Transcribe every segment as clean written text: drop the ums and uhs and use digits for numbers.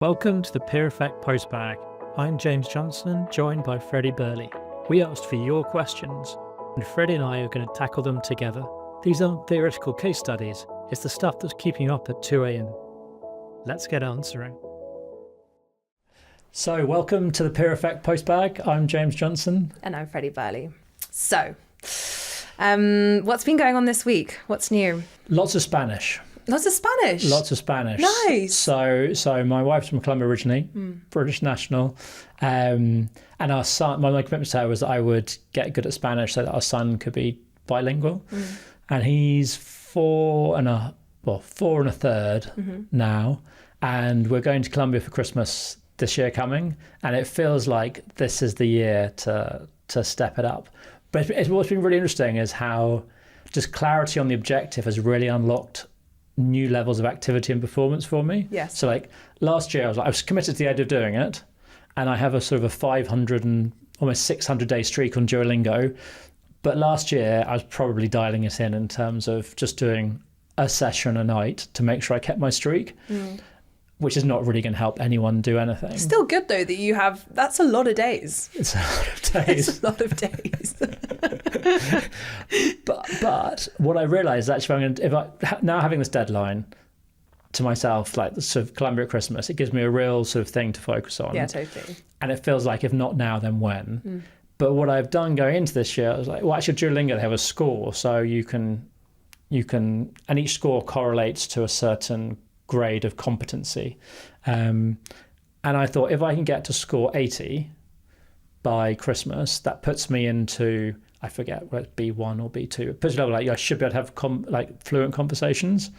Welcome to the Peer Effect Postbag. I'm James Johnson, joined by Freddie Burley. We asked for your questions, and Freddie and I are going to tackle them together. These aren't theoretical case studies, it's the stuff that's keeping you up at 2 a.m. Let's get answering. So, welcome to the Peer Effect Postbag. I'm James Johnson. And I'm Freddie Burley. So, what's been going on this week? What's new? Lots of Spanish. Lots of Spanish. Lots of Spanish. Nice. So my wife's from Colombia originally, British national, and our son. One of my commitments to her was that I would get good at Spanish so that our son could be bilingual, and he's four and a third now, and we're going to Colombia for Christmas this year coming, and it feels like this is the year to step it up. But what's been really interesting is how just clarity on the objective has really unlocked new levels of activity and performance for me. Yes. So like last year I was committed to the idea of doing it, and I have a sort of a 500 and almost 600 day streak on Duolingo. But last year I was probably dialing it in terms of just doing a session a night to make sure I kept my streak, which is not really going to help anyone do anything. Still good though that you have, that's a lot of days. It's a lot of days. It's a lot of days. But what I realised actually, now having this deadline to myself, like the sort of Colombia at Christmas, it gives me a real sort of thing to focus on. Yeah, totally. And it feels like if not now, then when? But what I've done going into this year, I was like, well, actually Duolingo, they have a score, so you can, and each score correlates to a certain grade of competency. And I thought if I can get to score 80 by Christmas, that puts me into, I forget whether it's B1 or B2. It puts me level like I should be able to have fluent conversations.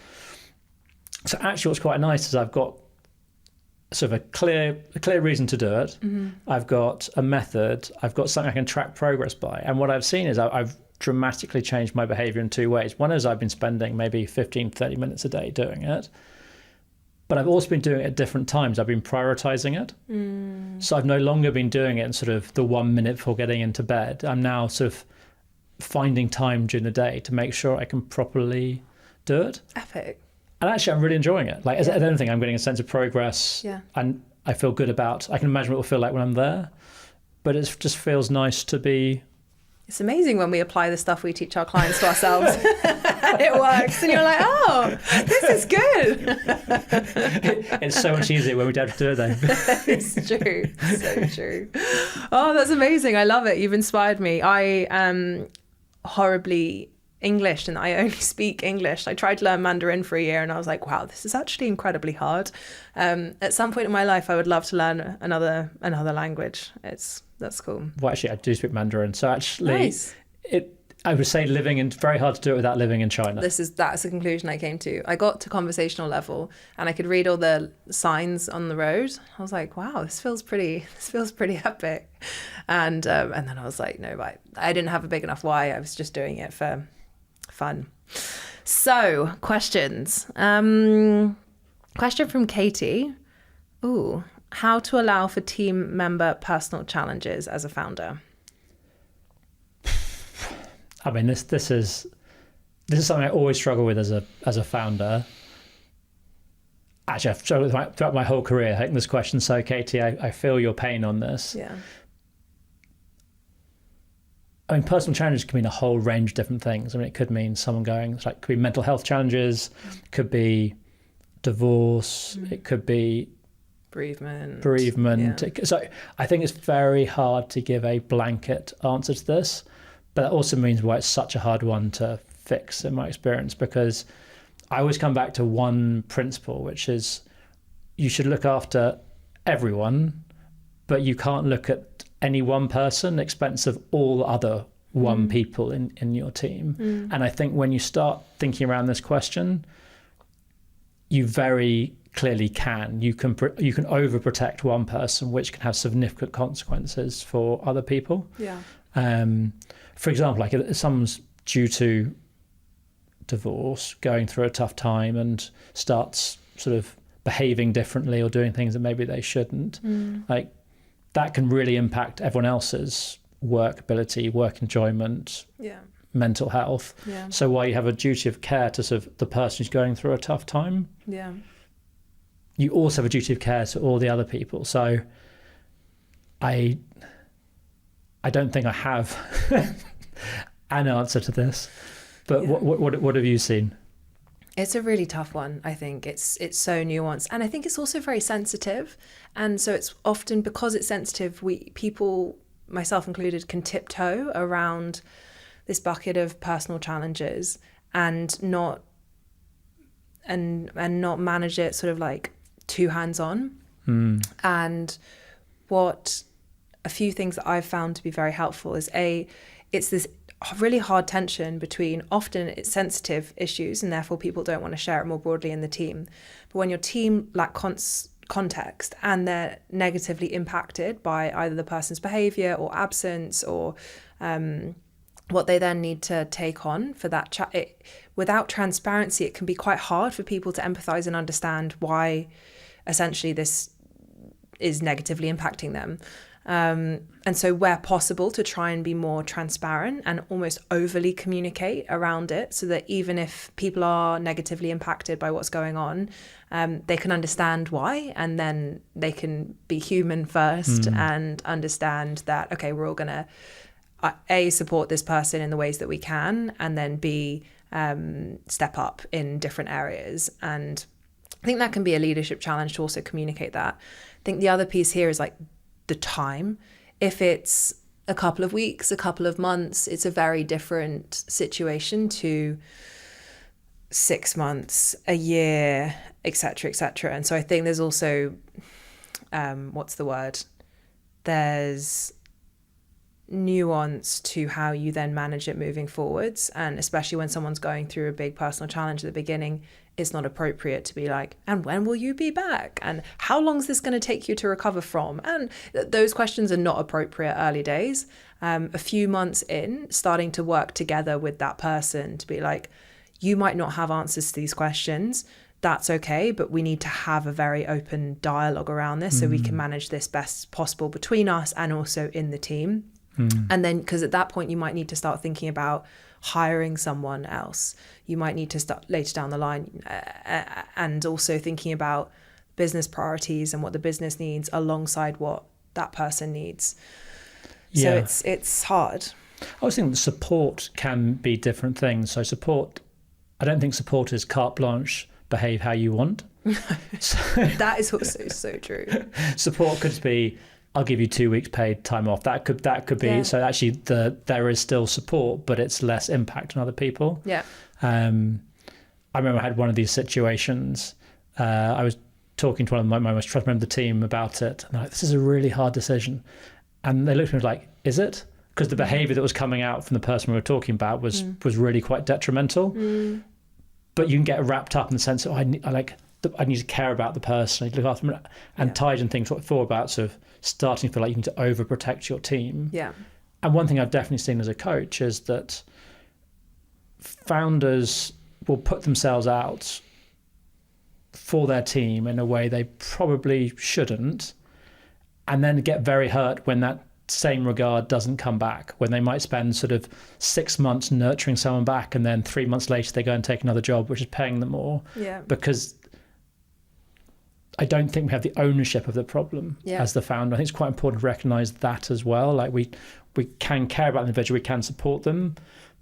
So actually what's quite nice is I've got sort of a clear reason to do it. I've got a method. I've got something I can track progress by. And what I've seen is I've dramatically changed my behavior in two ways. One is I've been spending maybe 15, 30 minutes a day doing it. But I've also been doing it at different times. I've been prioritizing it. So I've no longer been doing it in sort of the 1 minute before getting into bed. I'm now sort of finding time during the day to make sure I can properly do it. Epic. And actually, I'm really enjoying it. Like, as anything, I'm getting a sense of progress. Yeah. And I feel good about, I can imagine what it will feel like when I'm there. But it just feels nice to be. It's amazing when we apply the stuff we teach our clients to ourselves. It works. And you're like, oh, this is good. It's so much easier when we don't have to do it then. It's true. So true. Oh, that's amazing. I love it. You've inspired me. I am horribly English and I only speak English. I tried to learn Mandarin for a year and I was like, wow, this is actually incredibly hard. At some point in my life, I would love to learn another language. That's cool. Well, actually, I do speak Mandarin. So actually, nice. I would say very hard to do it without living in China. That's the conclusion I came to. I got to conversational level and I could read all the signs on the road. I was like, wow, this feels pretty epic. And then I was like, no, right. I didn't have a big enough why. I was just doing it for fun. So, questions. Question from Katy. Ooh, how to allow for team member personal challenges as a founder? I mean, this is something I always struggle with as a founder. Actually, I've struggled throughout my whole career. I think this question, so Katy, I feel your pain on this. Yeah. I mean, personal challenges can mean a whole range of different things. I mean, it could mean someone could be mental health challenges, could be divorce, it could be bereavement. Yeah. So I think it's very hard to give a blanket answer to this. But that also means why it's such a hard one to fix in my experience, because I always come back to one principle, which is you should look after everyone, but you can't look at any one person at expense of all other people in your team. And I think when you start thinking around this question, you very clearly can. You can overprotect one person, which can have significant consequences for other people. Yeah. For example, like if someone's due to divorce, going through a tough time and starts sort of behaving differently or doing things that maybe they shouldn't, like that can really impact everyone else's work ability, work enjoyment, mental health. Yeah. So while you have a duty of care to sort of the person who's going through a tough time, you also have a duty of care to all the other people. So I don't think I have an answer to this, but what have you seen? It's a really tough one. I think it's so nuanced, and I think it's also very sensitive. And so it's often, because it's sensitive, people, myself included, can tiptoe around this bucket of personal challenges and not manage it sort of like too hands-on. And what a few things that I've found to be very helpful is it's this really hard tension between, often it's sensitive issues and therefore people don't want to share it more broadly in the team. But when your team lack context and they're negatively impacted by either the person's behavior or absence or what they then need to take on for that chat, without transparency, it can be quite hard for people to empathise and understand why essentially this is negatively impacting them. And so where possible, to try and be more transparent and almost overly communicate around it, so that even if people are negatively impacted by what's going on, they can understand why, and then they can be human first and understand that, okay, we're all going to A, support this person in the ways that we can, and then B, step up in different areas. And I think that can be a leadership challenge to also communicate that. I think the other piece here is like the time. If it's a couple of weeks, a couple of months, it's a very different situation to 6 months, a year, etc., etc. And so I think there's also, there's nuance to how you then manage it moving forwards. And especially when someone's going through a big personal challenge at the beginning, it's not appropriate to be like, and when will you be back? And how long is this going to take you to recover from? And those questions are not appropriate early days. A few months in, starting to work together with that person to be like, you might not have answers to these questions. That's okay, but we need to have a very open dialogue around this so we can manage this best possible between us and also in the team. And then, because at that point you might need to start thinking about hiring someone else. You might need to start later down the line, and also thinking about business priorities and what the business needs alongside what that person needs. So it's hard. I was thinking support can be different things. So I don't think support is carte blanche, behave how you want. So, that is also so true. Support could be, I'll give you 2 weeks paid time off. That could be. Yeah. So actually there is still support, but it's less impact on other people. Yeah. I remember I had one of these situations. I was talking to one of my most trusted members of the team about it. And they're like, this is a really hard decision. And they looked at me like, is it? Because the behavior that was coming out from the person we were talking about was really quite detrimental. But you can get wrapped up in the sense that I need to care about the person, I need to look after them, and tied in things what I thought about sort of starting to feel like you need to overprotect your team. Yeah. And one thing I've definitely seen as a coach is that founders will put themselves out for their team in a way they probably shouldn't, and then get very hurt when that same regard doesn't come back, when they might spend sort of 6 months nurturing someone back and then 3 months later they go and take another job which is paying them more. Yeah. Because I don't think we have the ownership of the problem as the founder. I think it's quite important to recognise that as well. Like we can care about the individual, we can support them,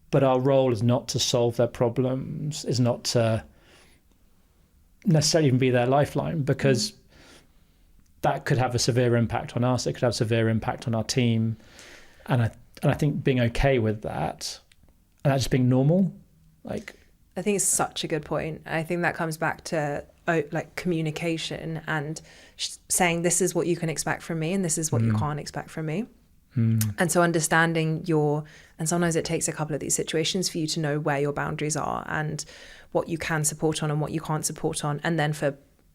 but our role is not to solve their problems, is not to necessarily even be their lifeline, because that could have a severe impact on us. It could have a severe impact on our team. And I think being okay with that, and that just being normal, like. I think it's such a good point. I think that comes back to like communication and saying, this is what you can expect from me and this is what you can't expect from me. And so understanding and sometimes it takes a couple of these situations for you to know where your boundaries are and what you can support on and what you can't support on. And then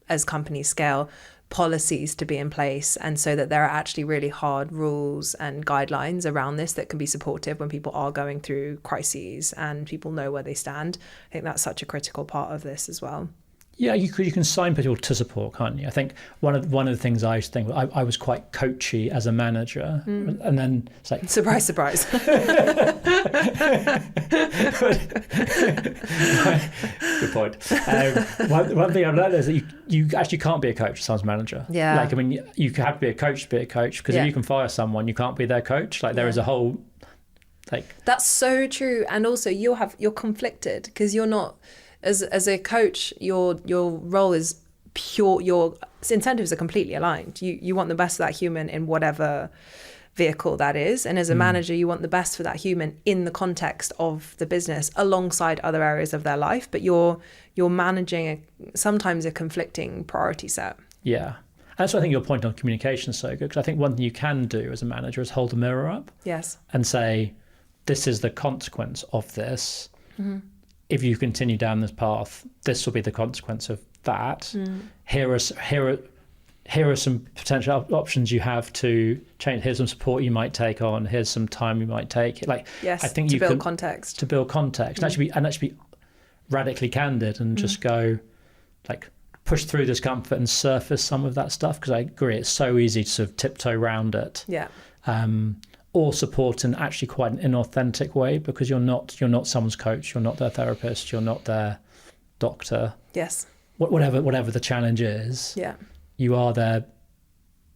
as companies scale, policies to be in place, and so that there are actually really hard rules and guidelines around this that can be supportive when people are going through crises and people know where they stand. I think that's such a critical part of this as well. Yeah, you can sign people to support, can't you? I think one of the things I used to think, I was quite coachy as a manager, and then it's like Surprise, surprise. good point. One thing I've learned is that you actually can't be a coach as someone's manager. Yeah. Like, I mean, you have to be a coach to be a coach, because if you can fire someone, you can't be their coach. Like, there is a whole, like. That's so true. And also you're conflicted, because you're not, as a coach, your role is pure, your incentives are completely aligned. You want the best for that human in whatever vehicle that is. And as a manager, you want the best for that human in the context of the business alongside other areas of their life. But you're managing sometimes a conflicting priority set. Yeah. And that's why I think your point on communication is so good, because I think one thing you can do as a manager is hold a mirror up. Yes. And say, this is the consequence of this. If you continue down this path, this will be the consequence of that. Here are some potential options you have to change. Here's some support you might take on. Here's some time you might take. Like, yes, I think to you build can, context. To build context, and actually be radically candid, and just go, like, push through discomfort and surface some of that stuff. Because I agree, it's so easy to sort of tiptoe around it. Yeah. Or support in actually quite an inauthentic way, because you're not someone's coach, you're not their therapist, you're not their doctor. Yes. Whatever the challenge is. Yeah. You are their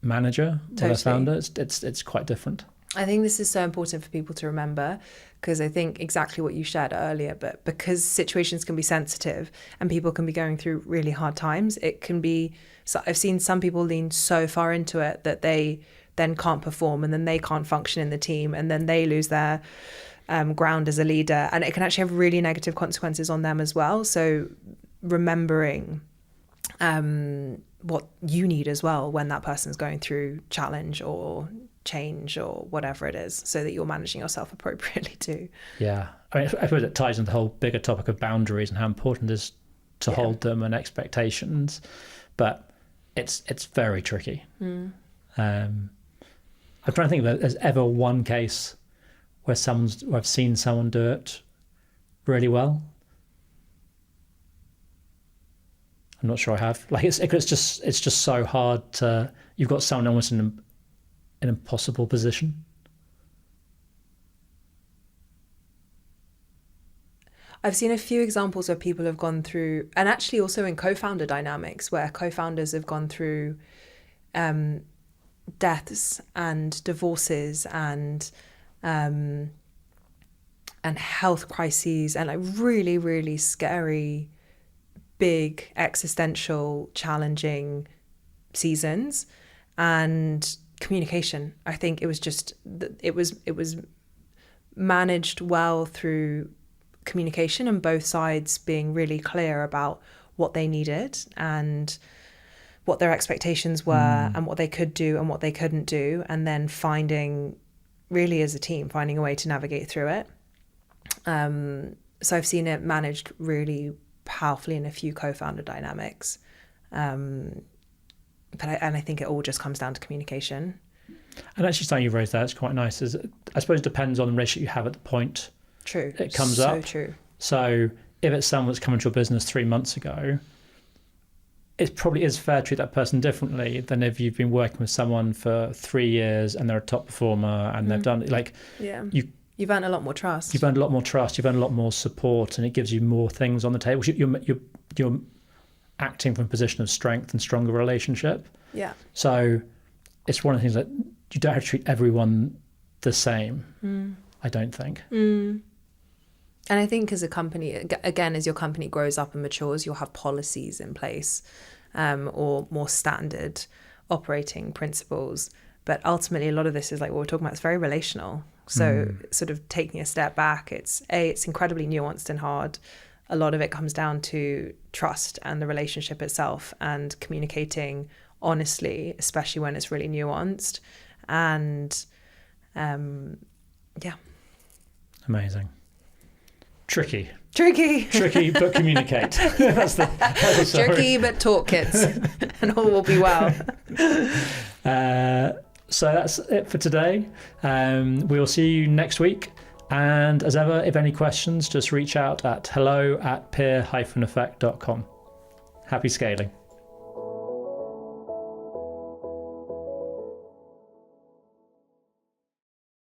manager, or their Totally. founder. It's quite different. I think this is so important for people to remember, because I think exactly what you shared earlier, but because situations can be sensitive and people can be going through really hard times, it can be, so I've seen some people lean so far into it that they then can't perform, and then they can't function in the team, and then they lose their ground as a leader, and it can actually have really negative consequences on them as well. So remembering what you need as well when that person's going through challenge or change or whatever it is, so that you're managing yourself appropriately too. Yeah, I mean, I suppose it ties into the whole bigger topic of boundaries and how important it is to hold them, and expectations, but it's very tricky. I'm trying to think if there's ever one case where I've seen someone do it really well. I'm not sure I have. Like, it's just so hard to. You've got someone almost in an impossible position. I've seen a few examples where people have gone through, and actually also in co-founder dynamics, where co-founders have gone through deaths and divorces and health crises, and like really, really scary, big, existential, challenging seasons. And communication, I think it was managed well through communication, and both sides being really clear about what they needed and what their expectations were, and what they could do and what they couldn't do, and then finding, really as a team, finding a way to navigate through it. So I've seen it managed really powerfully in a few co-founder dynamics. But I think it all just comes down to communication. And actually, something you've raised there, it's quite nice, is I suppose it depends on the relationship you have at the point True. it comes up. So true. So if it's someone that's come into your business 3 months ago, it probably is fair to treat that person differently than if you've been working with someone for 3 years and they're a top performer and they've done, like, you've earned a lot more trust. You've earned a lot more trust. You've earned a lot more support, and it gives you more things on the table. You're acting from a position of strength and stronger relationship. Yeah. So it's one of the things that you don't have to treat everyone the same. I don't think. And I think as a company, again, as your company grows up and matures, you'll have policies in place, or more standard operating principles. But ultimately, a lot of this is like what we're talking about. It's very relational. So sort of taking a step back, it's incredibly nuanced and hard. A lot of it comes down to trust and the relationship itself, and communicating honestly, especially when it's really nuanced. And Amazing. Tricky, but communicate. That's the tricky, but talk, kids, and all will be well. So that's it for today. We'll see you next week. And as ever, if any questions, just reach out at hello@peer-effect.com. Happy scaling.